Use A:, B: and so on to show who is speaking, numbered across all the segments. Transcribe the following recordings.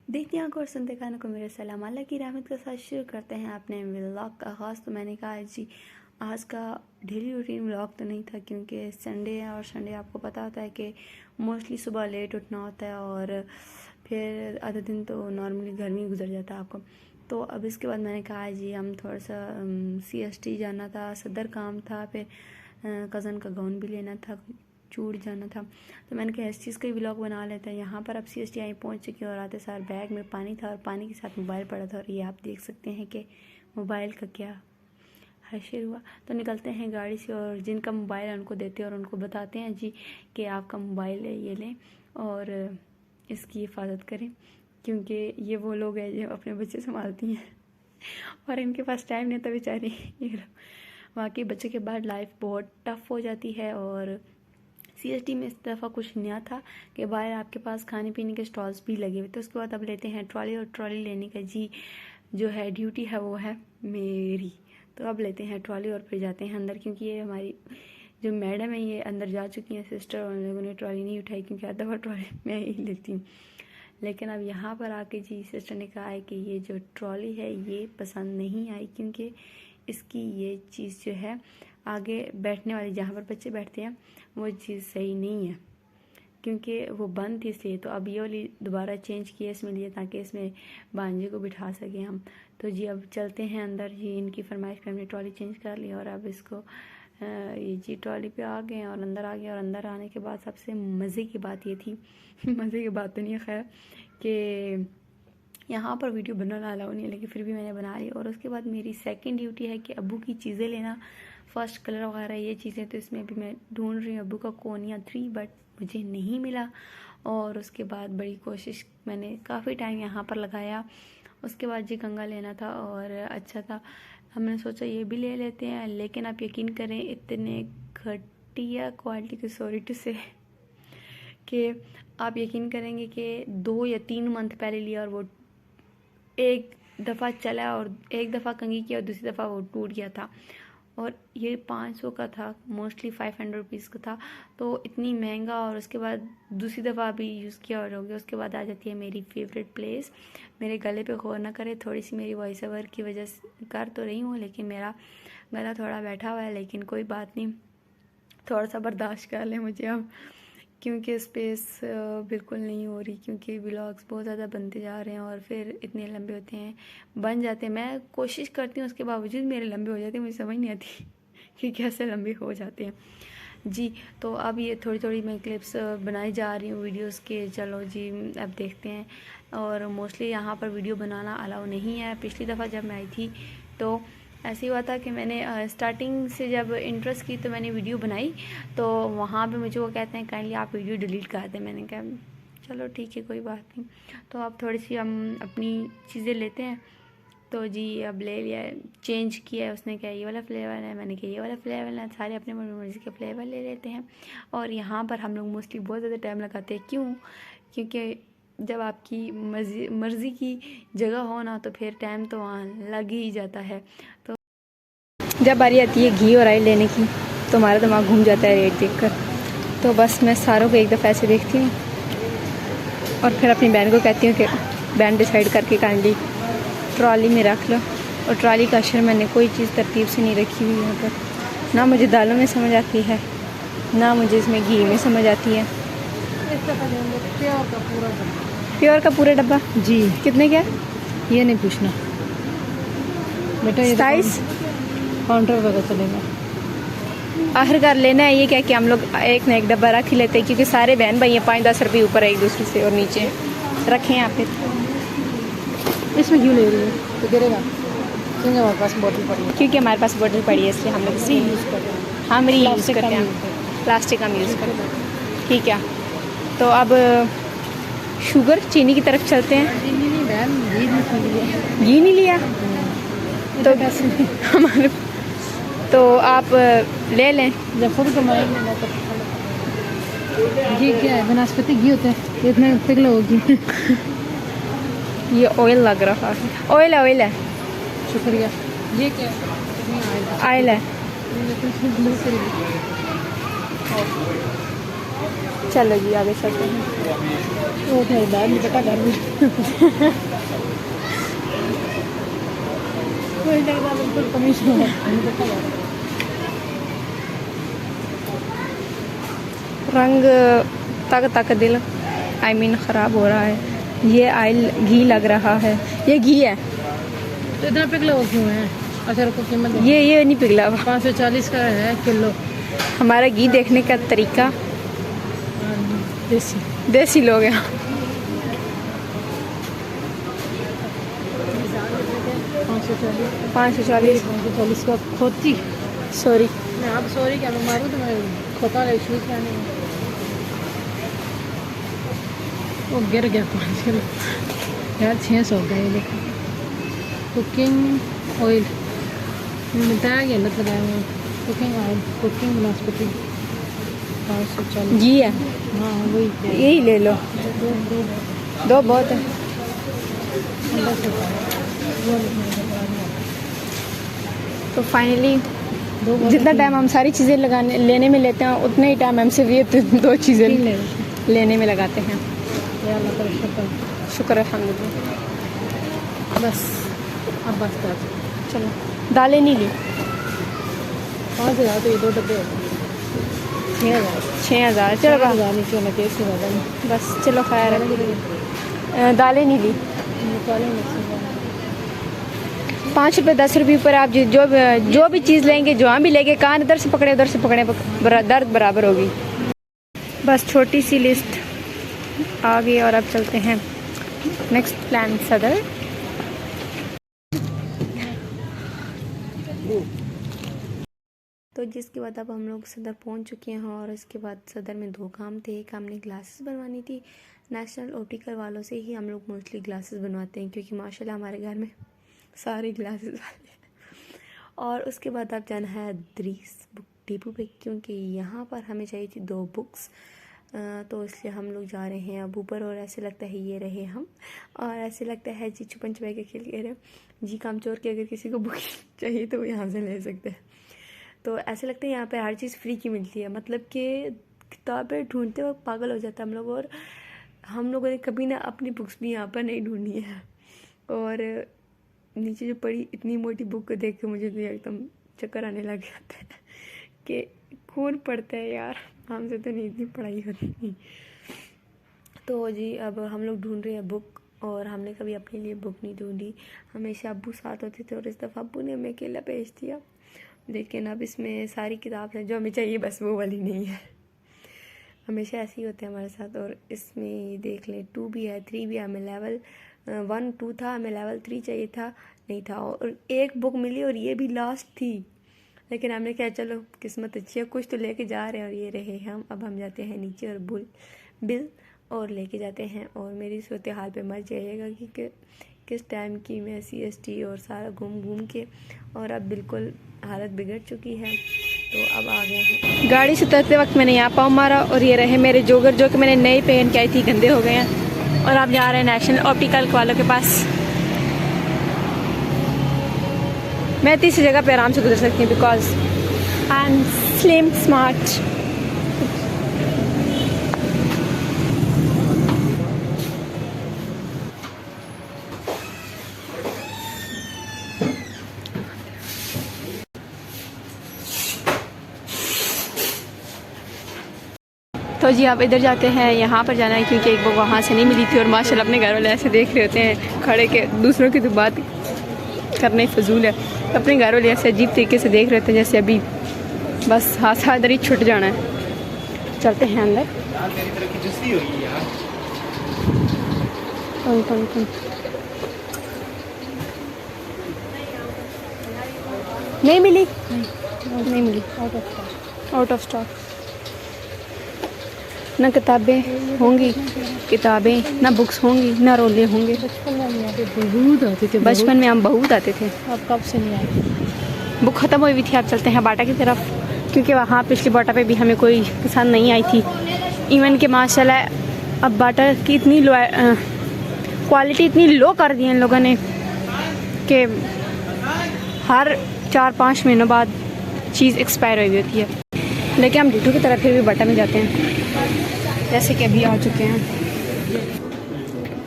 A: देखते हैं और सुनते खानों को मेरे सलाम। अल्लाह की रहमत के साथ शुरू करते हैं अपने व्लॉग का आगाज़। तो मैंने कहा जी आज का डेली रूटीन व्लॉग तो नहीं था, क्योंकि संडे है और संडे आपको पता होता है कि मोस्टली सुबह लेट उठना होता है और फिर आधा दिन तो नॉर्मली घर में गुजर जाता है आपको। तो अब इसके बाद मैंने कहा जी हम थोड़ा सा CST जाना था, सदर काम था, फिर कज़न का गाउन भी लेना था, चूड़ जाना था। तो मैंने कहा इस चीज़ का ही व्लॉग बना लेते हैं। यहाँ पर अब CST आई पहुँच चुकी है और आते सार बैग में पानी था और पानी के साथ मोबाइल पड़ा था और ये आप देख सकते हैं कि मोबाइल का क्या हशर हुआ। तो निकलते हैं गाड़ी से और जिनका मोबाइल है उनको देते हैं और उनको बताते हैं जी कि आपका मोबाइल है, ये लें और इसकी हिफाजत करें, क्योंकि ये वो लोग हैं जो अपने बच्चे संभालती हैं और इनके पास टाइम नहीं था बेचारी। ये वाकई बच्चे के बाद लाइफ बहुत टफ हो जाती है। और CST में इस दफ़ा कुछ नया था कि बाहर आपके पास खाने पीने के स्टॉल्स भी लगे हुए। तो उसके बाद अब लेते हैं ट्रॉली और ट्रॉली लेने का जी जो है ड्यूटी है वो है मेरी। तो अब लेते हैं ट्रॉली और फिर जाते हैं अंदर, क्योंकि ये हमारी जो मैडम है ये अंदर जा चुकी हैं सिस्टर, और उन लोगों ने ट्रॉली नहीं उठाई क्योंकि हर दफ़ा ट्रॉली मैं ही लेती हूँ। लेकिन अब यहाँ पर आके जी सिस्टर ने कहा है कि ये जो ट्रॉली है ये पसंद नहीं आई, क्योंकि इसकी ये चीज़ जो है आगे बैठने वाली जहाँ पर बच्चे बैठते हैं वो चीज़ सही नहीं है, क्योंकि वो बंद थी इसलिए। तो अब ये वाली दोबारा चेंज किया इसमें लिए ताकि इसमें भांजे को बिठा सकें हम। तो जी अब चलते हैं अंदर। जी इनकी फरमाइश पर हमने ट्रॉली चेंज कर ली और अब इसको ये जी ट्रॉली पे आ गए और अंदर आ गए। और अंदर आने के बाद सबसे मज़े की बात ये थी मज़े की बात तो नहीं है खैर, कि यहाँ पर वीडियो बनाना अलाउ नहीं है, लेकिन फिर भी मैंने बना ली। और उसके बाद मेरी सेकंड ड्यूटी है कि अब्बू की चीज़ें लेना, फर्स्ट कलर वगैरह ये चीज़ें। तो इसमें अभी मैं ढूंढ रही हूँ अब्बू का कोनिया 3, बट मुझे नहीं मिला। और उसके बाद बड़ी कोशिश मैंने काफ़ी टाइम यहाँ पर लगाया। उसके बाद जी कंगा लेना था और अच्छा था, हमने सोचा ये भी ले लेते हैं। लेकिन आप यकीन करें इतने घटिया क्वालिटी के, सॉरी टू से, कि आप यकीन करेंगे कि 2 या 3 मंथ पहले लिया और वो एक दफ़ा चला और एक दफ़ा कंघी किया और दूसरी दफ़ा वो टूट गया था। और ये 500 का था, मोस्टली 500 रुपीज़ का था। तो इतनी महंगा, और उसके बाद दूसरी दफ़ा भी यूज़ किया और हो गया। उसके बाद आ जाती है मेरी फेवरेट प्लेस। मेरे गले पे गौर ना करे, थोड़ी सी मेरी वॉइस ओवर की वजह से कर तो रही हूँ, लेकिन मेरा गला थोड़ा बैठा हुआ है, लेकिन कोई बात नहीं, थोड़ा सा बर्दाश्त कर लें मुझे अब, क्योंकि स्पेस बिल्कुल नहीं हो रही, क्योंकि व्लॉग्स बहुत ज़्यादा बनते जा रहे हैं और फिर इतने लंबे होते हैं, बन जाते हैं। मैं कोशिश करती हूँ उसके बावजूद मेरे लंबे हो जाते हैं, मुझे समझ नहीं आती कि कैसे लंबे हो जाते हैं जी। तो अब ये थोड़ी थोड़ी मैं क्लिप्स बनाई जा रही हूँ वीडियोस के। चलो जी अब देखते हैं। और मोस्टली यहाँ पर वीडियो बनाना अलाउ नहीं है। पिछली दफ़ा जब मैं आई थी तो ऐसे ही हुआ था कि मैंने स्टार्टिंग से जब इंटरेस्ट की तो मैंने वीडियो बनाई, तो वहाँ पे मुझे वो कहते हैं काइंडली आप वीडियो डिलीट कर दें। मैंने कहा चलो ठीक है कोई बात नहीं। तो अब थोड़ी सी हम अपनी चीज़ें लेते हैं। तो जी अब ले लिया, चेंज किया है। उसने कहा ये वाला फ्लेवर है, मैंने कहा ये वाला फ्लेवर है। सारे अपने मर्ज़ी के फ्लेवर ले लेते हैं। और यहाँ पर हम लोग मोस्टली बहुत ज़्यादा टाइम लगाते हैं। क्यों? क्योंकि जब आपकी मर्ज़ी की जगह हो ना तो फिर टाइम तो वहाँ लग ही जाता है। तो जब बारी आती है घी और ऑयल लेने की तो हमारा दिमाग घूम जाता है रेट देखकर। तो बस मैं सारों को एक दफ़ा ऐसे देखती हूँ और फिर अपनी बहन को कहती हूँ कि बहन डिसाइड करके काइंडली ट्रॉली में रख लो। और ट्रॉली का अशर मैंने कोई चीज़ तरतीब से नहीं रखी हुई यहाँ पर। ना मुझे दालों में समझ आती है, ना मुझे इसमें घी में समझ आती है। प्योर का पूरा डब्बा
B: जी
A: कितने क्या?
B: ये नहीं पूछना बेटा, ये
A: साइज
B: काउंटर पता चलेगा।
A: आखिरकार लेना है ये क्या कि हम लोग एक ना एक डब्बा रख ही लेते हैं, क्योंकि सारे बहन भाई 5-10 रुपये ऊपर है एक दूसरे से और नीचे रखे हैं। आप
B: इसमें क्यों ले रही है तो गिरेगा, क्योंकि हमारे पास बोतल पड़ी है।
A: क्योंकि हमारे पास बोतल पड़ी है इसलिए हम लोग इसे
B: यूज़ करते हैं।
A: हम री यूज़
B: प्लास्टिक
A: करते
B: कम
A: हैं, प्लास्टिक हम यूज़ करते हैं। ठीक है, तो अब शुगर चीनी की तरफ चलते हैं। घी नहीं लिया तो हमारे, तो आप ले लें
B: जब खुद कमाएंगे। घी क्या है? वनस्पति घी होता है, इतना पिघला होगी।
A: ये ऑयल लग रहा है, ऑयल है, ऑयल है।
B: शुक्रिया। ये क्या है?
A: ऑयल है। चलो जी आगे चलते हैं।
B: वो खरीदार निकटा घर में कोई लगता बिल्कुल कमीशन निकटा घर
A: रंग तक तक दिल आई मीन ख़राब हो रहा है। ये आयल घी लग रहा है, ये घी है।
B: तो इतना पिघला वो क्यों है? अच्छा रुको कीमत
A: ये नहीं पिघला।
B: 540 का है किलो।
A: हमारा घी देखने का तरीका देसी लोग हैं।
B: 540 का खोती।
A: सॉरी
B: मैं आप सॉरी क्या मैं मारूँ तो मैं खोता ले शुरू क्या नहीं वो गिर गया 5 किलो यार 600 का ये देखो। कुकिंग ऑयल बताया गया गलत बताया हुआ। कुकिंग ऑयल कुकिंग वनस्पति 540
A: घी है।
B: हाँ वही
A: यही ले लो, दो बहुत है। तो फाइनली जितना टाइम हम सारी चीज़ें लेने में लेते हैं उतना ही टाइम हमसे ये 2 चीज़ें लेने में लगाते हैं। शुक्र अल्हम्दुलिल्लाह।
B: बस अब बस कर
A: चलो दालें नहीं ली।
B: 5000 तो ये 2 डब्बे
A: 6000 चलो
B: 6000 नीचे होना चाहिए इससे ज़्यादा नहीं।
A: बस चलो खैर है। दालें नहीं ली।
B: निकालेंगे
A: 5 रुपये 10 रुपये ऊपर आप जो भी चीज़ लेंगे, जहाँ भी लेंगे, कान इधर से पकड़े उधर से पकड़े, दर्द बराबर होगी। बस छोटी सी लिस्ट आ गई और अब चलते हैं नेक्स्ट प्लान सदर। तो जिसके बाद अब हम लोग सदर पहुंच चुके हैं और इसके बाद सदर में 2 काम थे। एक हमने ग्लासेस बनवानी थी। नेशनल ऑप्टिकल वालों से ही हम लोग मोस्टली ग्लासेस बनवाते हैं क्योंकि माशाल्लाह हमारे घर में सारे ग्लासेस वाले हैं। और उसके बाद अब जाना है दरीस बुक डिपो पे क्योंकि यहाँ पर हमें चाहिए थी 2 बुक्स। तो इसलिए हम लोग जा रहे हैं अब ऊपर। और ऐसे लगता है ये रहे हम, और ऐसे लगता है जी छुपन छुपाई के खेल कह रहे जी कामचोर के। अगर किसी को बुक चाहिए तो वो यहाँ से ले सकते हैं। तो ऐसे लगता है यहाँ पे हर चीज़ फ्री की मिलती है, मतलब कि किताबें ढूंढते वक्त पागल हो जाता है हम लोग। और हम लोगों ने कभी ना अपनी बुक्स भी यहाँ पर नहीं ढूंढी है। और नीचे जो पड़ी इतनी मोटी बुक को देख के मुझे तो एकदम चक्कर आने लग जाता है कि कौन पढ़ता है यार, हमसे तो नहीं इतनी पढ़ाई होती। तो जी अब हम लोग ढूंढ रहे हैं बुक, और हमने कभी अपने लिए बुक नहीं ढूंढी। हमेशा अब्बू साथ होते थे और इस दफ़ा अब्बू ने हमें अकेला भेज दिया। लेकिन अब इसमें सारी किताब है जो हमें चाहिए, बस वो वाली नहीं है। हमेशा ऐसे ही होते हैं हमारे साथ। और इसमें देख लें 2 भी है, 3 भी है। हमें लेवल 1 2 था, हमें लेवल 3 चाहिए था, नहीं था। और एक बुक मिली और ये भी लास्ट थी। लेकिन हमने कहा चलो किस्मत अच्छी है, कुछ तो लेके जा रहे हैं। और ये रहे हम। अब हम जाते हैं नीचे और बिल और लेके जाते हैं। और मेरी सूरत हाल पे मर जाइएगा कि किस टाइम की मैं CST और सारा घूम के, और अब बिल्कुल हालत बिगड़ चुकी है। तो अब आ गए हैं। गाड़ी से उतरते वक्त मैंने यहाँ पाँव मारा और ये रहे मेरे जोगर जो कि मैंने नए पहन के आई थी, गंदे हो गए हैं। और आप जा रहे हैं नेशनल ऑप्टिकल वालों के पास। मैं तीसरी जगह पे आराम से गुजर सकती हूँ because I am slim smart. तो जी आप इधर जाते हैं, यहाँ पर जाना है क्योंकि एक बुक वहाँ से नहीं मिली थी। और माशाल्लाह अपने घर वाले ऐसे देख रहे होते हैं खड़े के, दूसरों की तो बात करना ही फजूल है। अपने घर वाले ऐसे अजीब तरीके से देख रहे थे जैसे अभी बस हाथ इधर ही छुट जाना है। चलते हैं अंदर। कौन नहीं मिली, नहीं मिली, आउट ऑफ स्टॉक। ना किताबें होंगी, किताबें ना बुक्स होंगी, ना रोले होंगे। बचपन में हम बहुत आते थे।
B: अब कब से नहीं आए?
A: बुक ख़त्म हुई थी। अब चलते हैं बाटा की तरफ क्योंकि वहाँ पिछली बाटा पे भी हमें कोई पसंद नहीं आई थी। इवन के माशाल्लाह अब बाटा की इतनी क्वालिटी इतनी लो कर दी है इन लोगों ने कि हर 4-5 महीनों बाद चीज़ एक्सपायर हुई होती है। लेकिन हम डिटो की तरफ फिर भी बाटा में जाते हैं। जैसे कि अभी आ चुके हैं।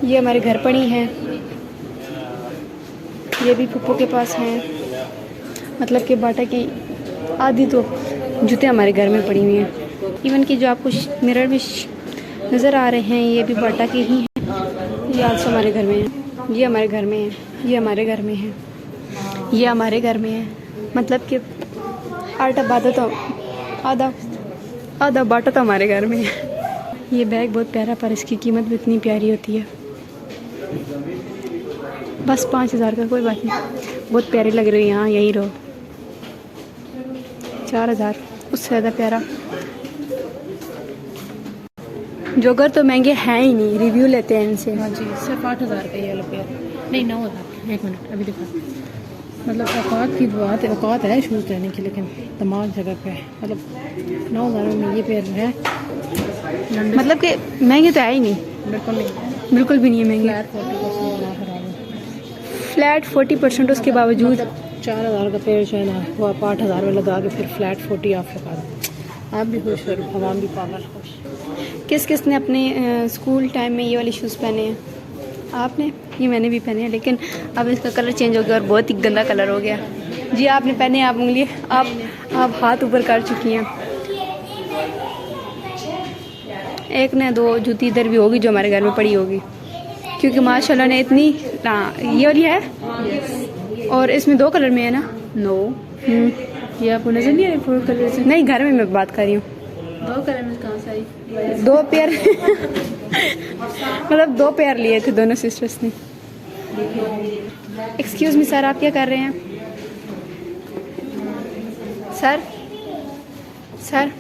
A: ये हमारे घर पड़ी हैं, ये भी पप्पू के पास हैं। मतलब कि बाटा की आधी तो जूते हमारे घर में पड़ी हुई हैं। इवन कि जो आपको मिरर में नज़र आ रहे हैं ये भी बाटा के ही हैं। ये आज हमारे घर में हैं, ये हमारे घर में हैं, ये हमारे घर में हैं, ये हमारे घर में है। मतलब कि आटा बाटा तो आधा बाटा तो हमारे घर में है। ये बैग बहुत प्यारा पर इसकी कीमत भी इतनी प्यारी होती है। बस 5,000 का, कोई बात नहीं, बहुत प्यारी लग रही है। यहाँ यहीं रहो। 4,000 उससे ज़्यादा प्यारा। जोगर तो महंगे हैं ही नहीं, रिव्यू लेते हैं इनसे।
B: हाँ जी, सिर्फ 8,000 का ये वाला पेयर, नहीं 9,000। 1 मिनट अभी दिखा। मतलब औकात की बात है, औकात है शूज़ लेने की, लेकिन तमाम जगह पे है। मतलब 9,000 में ये पेयर है।
A: मतलब कि महंगे तो है ही नहीं,
B: बिल्कुल नहीं,
A: बिल्कुल भी नहीं है महंगे। फ्लैट 40% उसके बावजूद
B: 4,000 का पेड़ जो है ना वो आप 8,000 में लगा के फिर फ्लैट 40 ऑफ लगा दो। आप भी खुश हो, हम भी पागल खुश।
A: किस किस ने अपने स्कूल टाइम में ये वाले शूज़ पहने हैं? आपने? ये मैंने भी पहने हैं, लेकिन अब इसका कलर चेंज हो गया और बहुत ही गंदा कलर हो गया। जी आपने पहने, आप उंगली आप हाथ ऊपर कर चुकी हैं। एक ने दो जूती इधर भी होगी जो हमारे घर में पड़ी होगी, क्योंकि माशाल्लाह ने इतनी। ये वाली है और इसमें 2 कलर में है ना। नो ये आपको नजर नहीं आ रही 4 कलर से? नहीं, घर में मैं बात कर रही हूँ। 2 कलर में कहाँ से आई? 2 पेयर मतलब 2 पेयर लिए थे दोनों सिस्टर्स ने। एक्सक्यूज मी सर, आप क्या कर रहे हैं? सर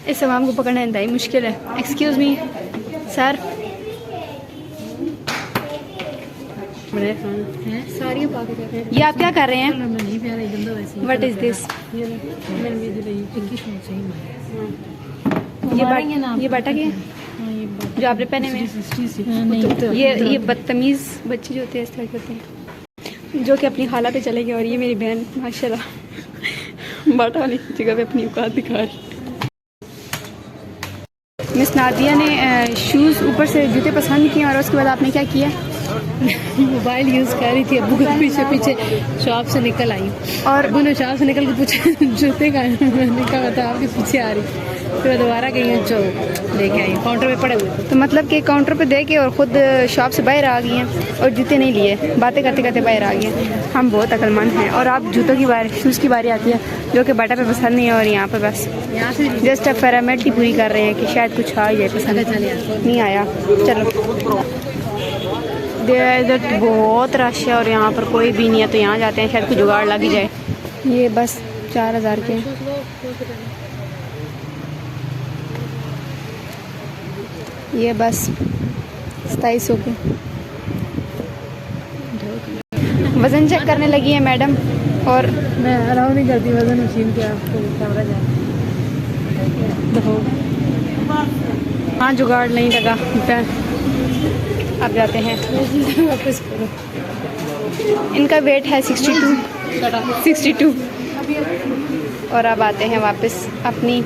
A: इस आवाम को पकड़ना इंतहाई मुश्किल है। Excuse me sir. ये आप क्या कर रहे हैं? What is this? ये बाटा के जो आपने पहने में, ये बदतमीज बच्चे जो होते हैं इस तरह के होते हैं, जो कि अपनी खाला पे चले गए। और ये मेरी बहन माशाल्लाह बाटा वाली जगह पे अपनी औकात दिखा रही। मिस नादिया ने शूज़ ऊपर से जूते पसंद किए और उसके बाद आपने क्या किया?
B: मोबाइल यूज़ कर रही थी, अब्बू के पीछे पीछे शॉप से निकल आई और अब्बू ने शॉप से निकल के पूछा जूते का। मैंने कहा बता, आपके पीछे आ रही। फिर दोबारा गई जो लेके आई, काउंटर पे पड़े हुए थे।
A: तो मतलब कि काउंटर पे दे के और ख़ुद शॉप से बाहर आ गई हैं और जूते नहीं लिए, बातें करते करते बाहर आ गई हैं। हम बहुत अक्लमंद हैं। और आप जूतों की बारी, शूज़ की बारी आती है जो कि बाटा पे पसंद नहीं है, और यहाँ पे बस
B: यहाँ से
A: जस्ट अब फॉर्मेलिटी पूरी कर रहे हैं कि शायद कुछ आ जाए पसंद। नहीं आया, चलो। इधर बहुत रश है और यहाँ पर कोई भी नहीं है, तो यहाँ जाते हैं, शायद कुछ जुगाड़ लग ही जाए। ये बस 4,000 के। ये बस 2700 के। वज़न चेक करने लगी है मैडम, और
B: मैं अलाउ नहीं करती वज़न मशीन के, आपको कैमरा जाए।
A: देखो हाँ जुगाड़ नहीं लगा। अब जाते हैं,
B: वापस करो।
A: इनका वेट है 62 और अब आते हैं वापस अपनी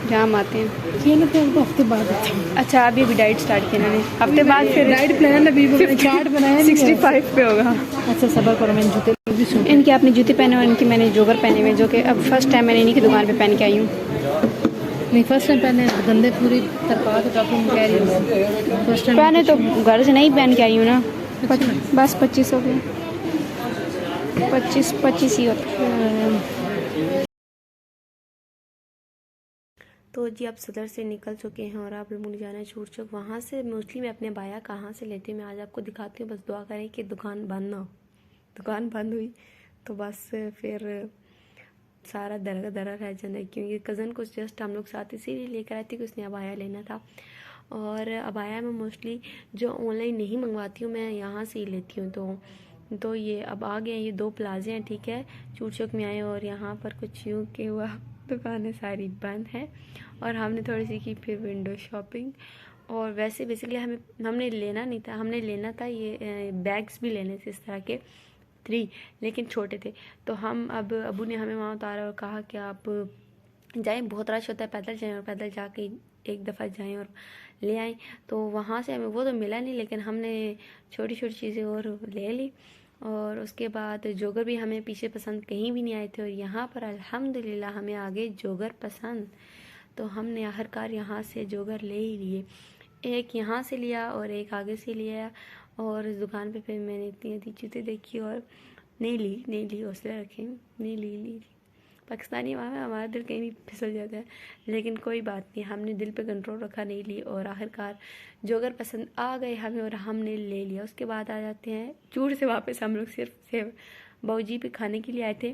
A: जहाँ आते हैं।
B: ये ना तो हमको हफ्ते बाद
A: अच्छा, अभी डाइट स्टार्ट किया इन्होंने, हफ्ते बाद फिर
B: डाइट प्लान अभी चार्ट बनाया
A: 65 पे होगा।
B: अच्छा सबर करो, मैंने जूते भी सुन।
A: इनके अपने जूते पहने और इनके मैंने जोगर पहने हुए, जो कि अब फर्स्ट टाइम मैंने इन्हीं की दुकान पे पहन के आई हूँ।
B: नहीं फर्स्ट टाइम पहने गंदे पूरी तरपा तो काफ़ी कह रही हूँ। फर्स्ट टाइम
A: पहने तो घर से नहीं पहन के आई हूँ ना। बस 2500 के 25 ही होता। तो जी आप सदर से निकल चुके हैं और आप लोगों ने जाना है छूट चौक। वहाँ से मोस्टली मैं अपने बाया कहाँ से लेती हूँ मैं आज आपको दिखाती हूँ। बस दुआ करें कि दुकान बंद ना हो। दुकान बंद हुई तो बस फिर सारा दरा दरा रह जाना है, क्योंकि कज़न को जस्ट हम लोग साथ इसीलिए लेकर आए थे कि उसने अबाया लेना था। और अबाया मैं मोस्टली जो ऑनलाइन नहीं मंगवाती हूँ, मैं यहाँ से ही लेती हूँ। तो ये अब आ गए, ये 2 प्लाजे हैं, ठीक है, चूट चौक में आए और यहाँ पर कुछ यूँ के हुआ दुकानें सारी बंद हैं और हमने थोड़ी सी की फिर विंडो शॉपिंग। और वैसे बेसिकली हमने लेना नहीं था, हमने लेना था ये बैग्स भी लेने थे इस तरह के 3, लेकिन छोटे थे। तो हम अब अबू ने हमें वहाँ उतारा और कहा कि आप जाएं, बहुत रश होता है, पैदल जाएं और पैदल जाके एक दफ़ा जाएं और ले आएं। तो वहाँ से हमें वो तो मिला नहीं, लेकिन हमने छोटी छोटी चीज़ें और ले ली। और उसके बाद जोगर भी हमें पीछे पसंद कहीं भी नहीं आए थे, और यहाँ पर अल्हम्दुलिल्लाह हमें आ गए जोगर पसंद। तो हमने आखिरकार यहाँ से जोगर ले ही लिए, एक यहाँ से लिया और एक आगे से लिया। और इस दुकान पे फिर मैंने इतनी चीज़ें देखी और नहीं ली, हौसला रखें, नहीं ली। पाकिस्तानी वहाँ हमारा दिल कहीं भी फिसल जाता है, लेकिन कोई बात नहीं, हमने दिल पे कंट्रोल रखा, नहीं ली। और आखिरकार जोगर पसंद आ गए हमें और हमने ले लिया। उसके बाद आ जाते हैं चूड़ से वापस। हम लोग सिर्फ सेव बाऊजी पे खाने के लिए आए थे,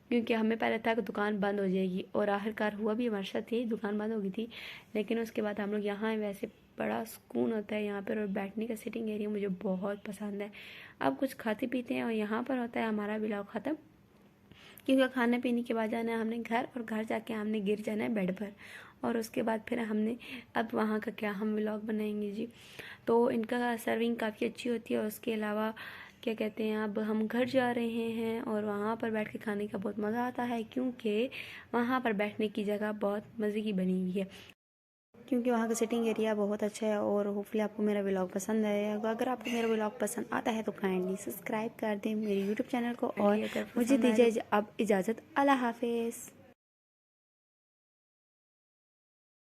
A: क्योंकि हमें पहले था कि दुकान बंद हो जाएगी, और आखिरकार हुआ भी हमारे साथ ही, दुकान बंद हो गई थी। लेकिन उसके बाद हम लोग यहाँ आए। वैसे बड़ा सुकून होता है यहाँ पर, और बैठने का सिटिंग एरिया मुझे बहुत पसंद है। अब कुछ खाते पीते हैं और यहाँ पर होता है हमारा व्लॉग ख़त्म, क्योंकि खाने पीने के बाद जाना है हमने घर, और घर जाके हमने गिर जाना है बेड पर। और उसके बाद फिर हमने अब वहाँ का क्या हम व्लॉग बनाएंगे जी। तो इनका सर्विंग काफ़ी अच्छी होती है। और उसके अलावा क्या कहते हैं, अब हम घर जा रहे हैं और वहाँ पर बैठ के खाने का बहुत मज़ा आता है, क्योंकि वहाँ पर बैठने की जगह बहुत मज़े की बनी हुई है, क्योंकि वहाँ का सिटिंग एरिया बहुत अच्छा है। और होपफुली आपको मेरा व्लॉग पसंद आएगा। अगर आपको मेरा व्लॉग पसंद आता है तो काइंडली सब्सक्राइब कर दें मेरे यूट्यूब चैनल को, और मुझे दीजिए अब इजाज़त। अल्लाह हाफिज़।